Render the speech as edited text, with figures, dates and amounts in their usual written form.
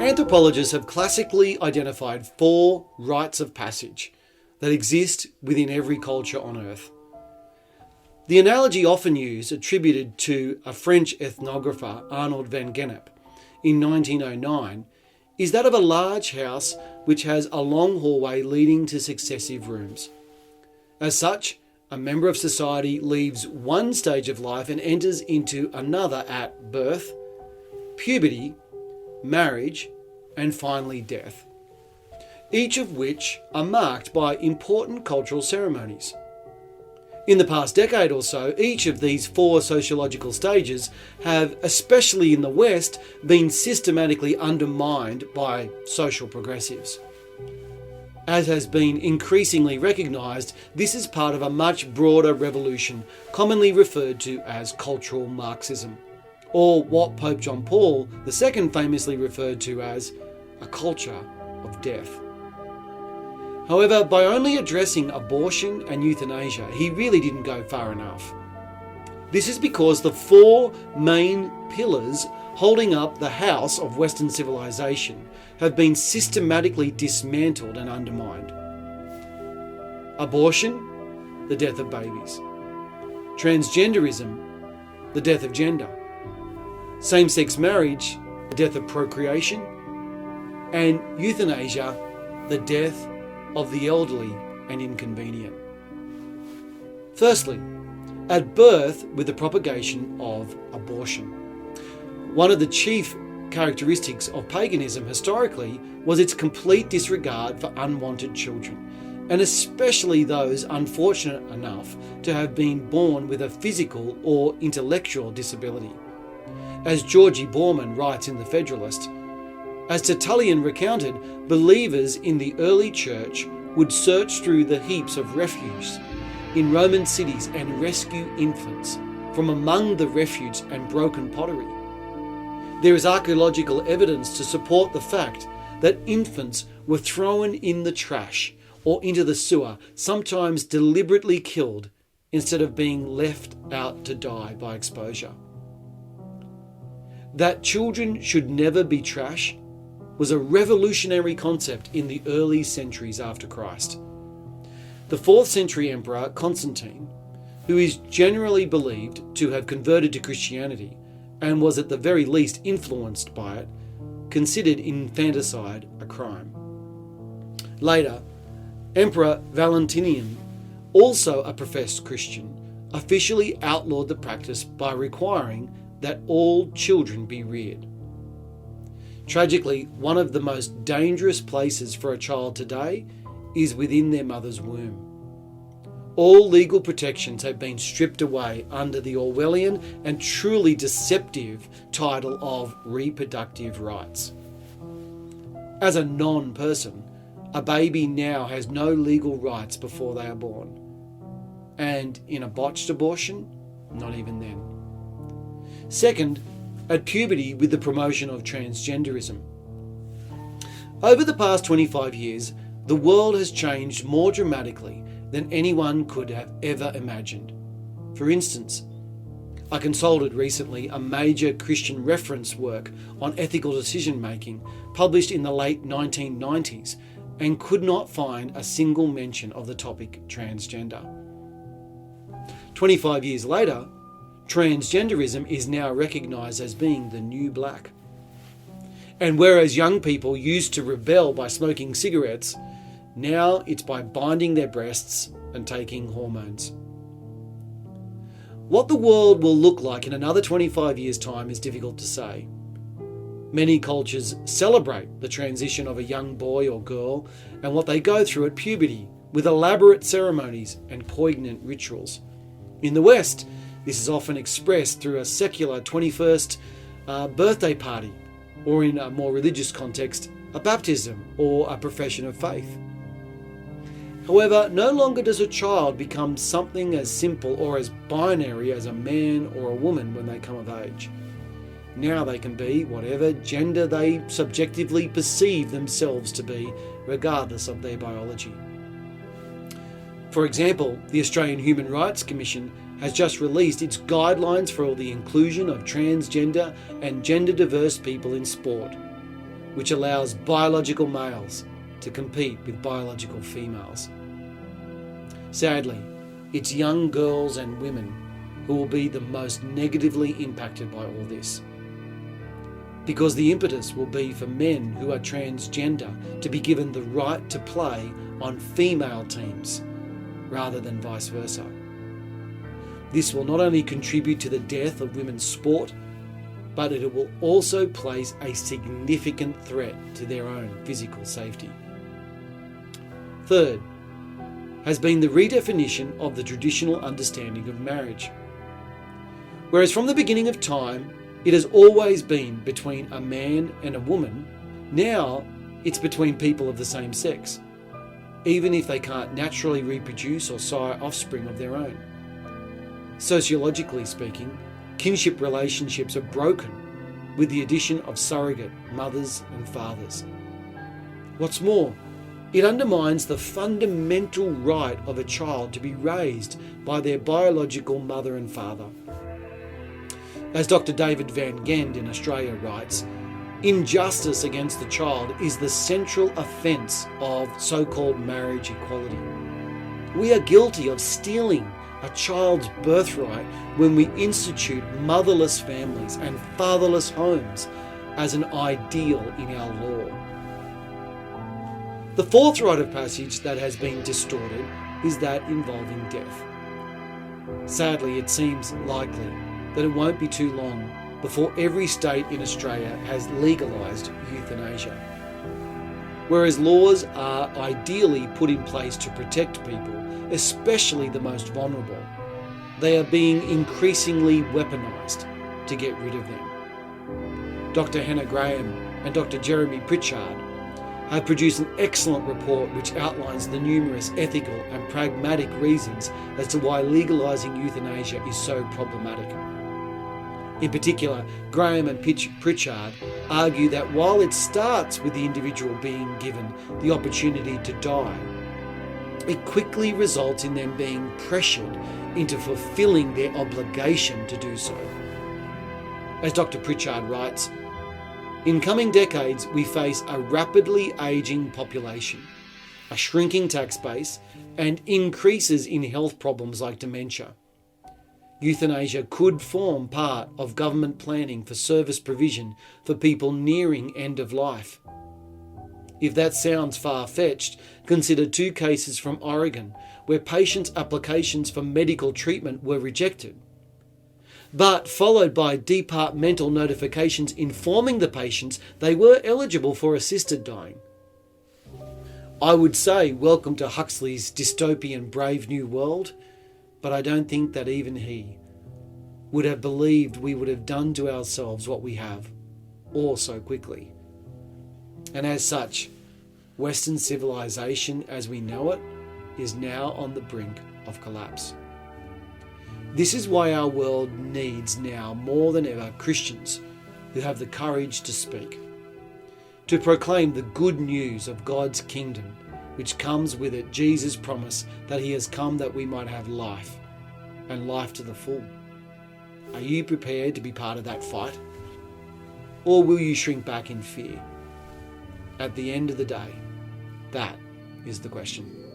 Anthropologists have classically identified 4 rites of passage that exist within every culture on Earth. The analogy often used, attributed to a French ethnographer, Arnold van Gennep, in 1909, is that of a large house which has a long hallway leading to successive rooms. As such, a member of society leaves one stage of life and enters into another at birth, puberty, marriage, and finally death, each of which are marked by important cultural ceremonies. In the past decade or so, each of these 4 sociological stages have, especially in the West, been systematically undermined by social progressives. As has been increasingly recognised, this is part of a much broader revolution, commonly referred to as cultural Marxism, or what Pope John Paul II famously referred to as a culture of death. However, by only addressing abortion and euthanasia, he really didn't go far enough. This is because the 4 main pillars holding up the house of Western civilization have been systematically dismantled and undermined. Abortion, the death of babies. Transgenderism, the death of gender. Same-sex marriage, the death of procreation. And euthanasia, the death of the elderly and inconvenient. Firstly, at birth with the propagation of abortion. One of the chief characteristics of paganism historically was its complete disregard for unwanted children, and especially those unfortunate enough to have been born with a physical or intellectual disability. As Georgie Borman writes in The Federalist, as Tertullian recounted, believers in the early church would search through the heaps of refuse in Roman cities and rescue infants from among the refuse and broken pottery. There is archaeological evidence to support the fact that infants were thrown in the trash or into the sewer, sometimes deliberately killed, instead of being left out to die by exposure. That children should never be trash was a revolutionary concept in the early centuries after Christ. The 4th century emperor Constantine, who is generally believed to have converted to Christianity and was at the very least influenced by it, considered infanticide a crime. Later, Emperor Valentinian, also a professed Christian, officially outlawed the practice by requiring that all children be reared. Tragically, one of the most dangerous places for a child today is within their mother's womb. All legal protections have been stripped away under the Orwellian and truly deceptive title of reproductive rights. As a non-person, a baby now has no legal rights before they are born. And in a botched abortion, not even then. Second, at puberty with the promotion of transgenderism. Over the past 25 years, the world has changed more dramatically than anyone could have ever imagined. For instance, I consulted recently a major Christian reference work on ethical decision-making published in the late 1990s and could not find a single mention of the topic transgender. 25 years later, transgenderism is now recognised as being the new black. And whereas young people used to rebel by smoking cigarettes, now it's by binding their breasts and taking hormones. What the world will look like in another 25 years' time is difficult to say. Many cultures celebrate the transition of a young boy or girl and what they go through at puberty, with elaborate ceremonies and poignant rituals. In the West, this is often expressed through a secular 21st birthday party, or in a more religious context, a baptism or a profession of faith. However, no longer does a child become something as simple or as binary as a man or a woman when they come of age. Now they can be whatever gender they subjectively perceive themselves to be, regardless of their biology. For example, the Australian Human Rights Commission has just released its guidelines for the inclusion of transgender and gender diverse people in sport, which allows biological males to compete with biological females. Sadly, it's young girls and women who will be the most negatively impacted by all this, because the impetus will be for men who are transgender to be given the right to play on female teams rather than vice versa. This will not only contribute to the death of women's sport, but it will also place a significant threat to their own physical safety. Third, has been the redefinition of the traditional understanding of marriage. Whereas from the beginning of time, it has always been between a man and a woman, now it's between people of the same sex, even if they can't naturally reproduce or sire offspring of their own. Sociologically speaking, kinship relationships are broken with the addition of surrogate mothers and fathers. What's more, it undermines the fundamental right of a child to be raised by their biological mother and father. As Dr. David Van Ghent in Australia writes, injustice against the child is the central offence of so-called marriage equality. We are guilty of stealing a child's birthright when we institute motherless families and fatherless homes as an ideal in our law. The fourth rite of passage that has been distorted is that involving death. Sadly, it seems likely that it won't be too long before every state in Australia has legalised euthanasia. Whereas laws are ideally put in place to protect people, especially the most vulnerable, they are being increasingly weaponised to get rid of them. Dr. Hannah Graham and Dr. Jeremy Pritchard have produced an excellent report which outlines the numerous ethical and pragmatic reasons as to why legalising euthanasia is so problematic. In particular, Graham and Pritchard argue that while it starts with the individual being given the opportunity to die, it quickly results in them being pressured into fulfilling their obligation to do so. As Dr. Pritchard writes, in coming decades, we face a rapidly ageing population, a shrinking tax base, and increases in health problems like dementia. Euthanasia could form part of government planning for service provision for people nearing end of life. If that sounds far-fetched, consider two cases from Oregon where patients' applications for medical treatment were rejected, but followed by departmental notifications informing the patients they were eligible for assisted dying. I would say welcome to Huxley's dystopian Brave New World, but I don't think that even he would have believed we would have done to ourselves what we have, or so quickly. And as such, Western civilization as we know it is now on the brink of collapse. This is why our world needs now more than ever Christians who have the courage to speak, to proclaim the good news of God's kingdom, which comes with it Jesus' promise that he has come that we might have life, and life to the full. Are you prepared to be part of that fight? Or will you shrink back in fear? At the end of the day, that is the question.